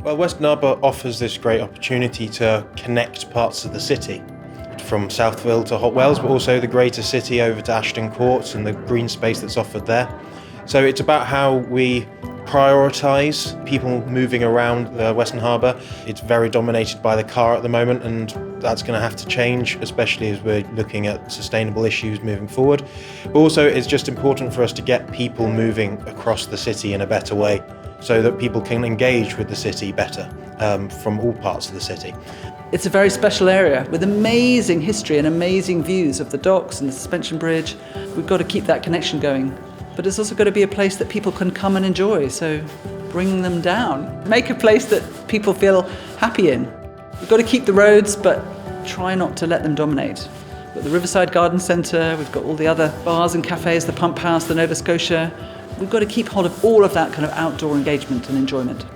Well, Western Harbour offers this great opportunity to connect parts of the city, from Southville to Hot Wells, but also the greater city over to Ashton Court and the green space that's offered there. So it's about how we prioritise people moving around the Western Harbour. It's very dominated by the car at the moment, and that's going to have to change, especially as we're looking at sustainable issues moving forward. But also it's just important for us to get people moving across the city in a better way, so that people can engage with the city better from all parts of the city. It's a very special area with amazing history and amazing views of the docks and the suspension bridge. We've got to keep that connection going. But it's also got to be a place that people can come and enjoy, so bring them down. Make a place that people feel happy in. We've got to keep the roads, but try not to let them dominate. We've got the Riverside Garden Centre, we've got all the other bars and cafes, the Pump House, the Nova Scotia. We've got to keep hold of all of that kind of outdoor engagement and enjoyment.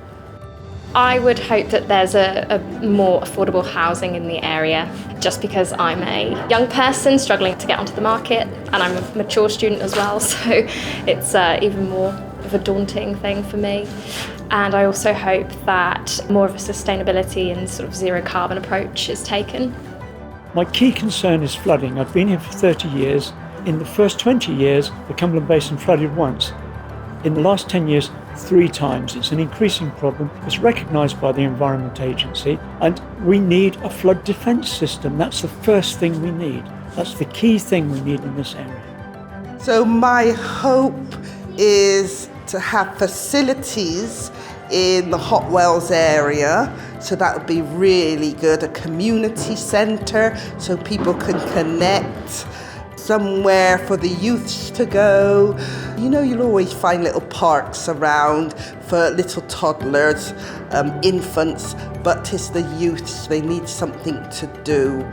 I would hope that there's a more affordable housing in the area, just because I'm a young person struggling to get onto the market, and I'm a mature student as well, so it's even more of a daunting thing for me. And I also hope that more of a sustainability and sort of zero carbon approach is taken. My key concern is flooding. I've been here for 30 years. In the first 20 years, the Cumberland Basin flooded once. In the last 10 years, 3 times. It's an increasing problem. It's recognised by the Environment Agency, and we need a flood defence system. That's the first thing we need. That's the key thing we need in this area. So my hope is to have facilities in the Hot Wells area, so that would be really good. A community centre so people can connect. Somewhere for the youths to go. You know, you'll always find little parks around for little toddlers, infants, but it's the youths, they need something to do.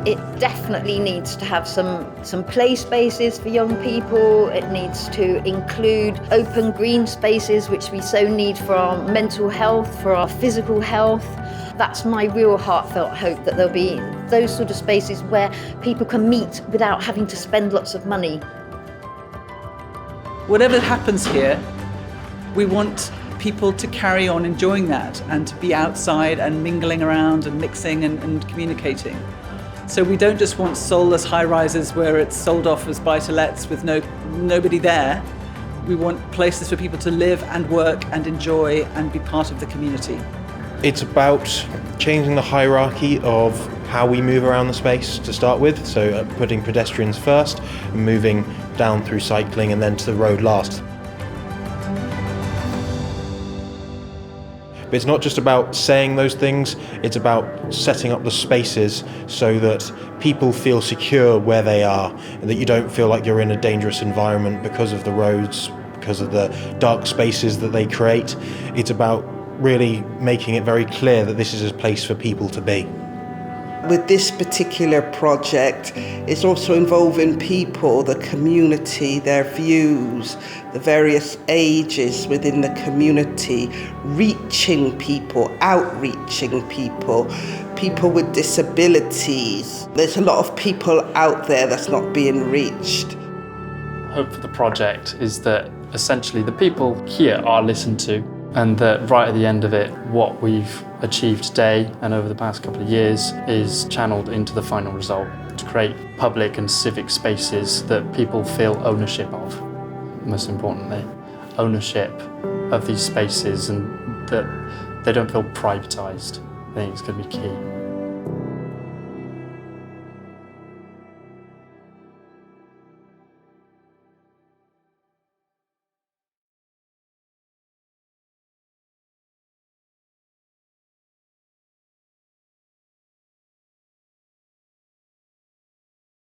It definitely needs to have some play spaces for young people. It needs to include open green spaces, which we so need for our mental health, for our physical health. That's my real heartfelt hope, that there'll be those sort of spaces where people can meet without having to spend lots of money. Whatever happens here, we want people to carry on enjoying that and to be outside and mingling around and mixing and communicating. So we don't just want soulless high-rises where it's sold off as buy-to-lets with nobody there. We want places for people to live and work and enjoy and be part of the community. It's about changing the hierarchy of how we move around the space to start with, so putting pedestrians first, and moving down through cycling and then to the road last. But it's not just about saying those things, it's about setting up the spaces so that people feel secure where they are, and that you don't feel like you're in a dangerous environment because of the roads, because of the dark spaces that they create. It's about really making it very clear that this is a place for people to be. With this particular project, it's also involving people, the community, their views, the various ages within the community, reaching people, outreaching people, people with disabilities. There's a lot of people out there that's not being reached. Hope for the project is that essentially the people here are listened to, and that right at the end of it, what we've achieved today and over the past couple of years is channeled into the final result to create public and civic spaces that people feel ownership of. Most importantly, ownership of these spaces, and that they don't feel privatised. I think it's going to be key.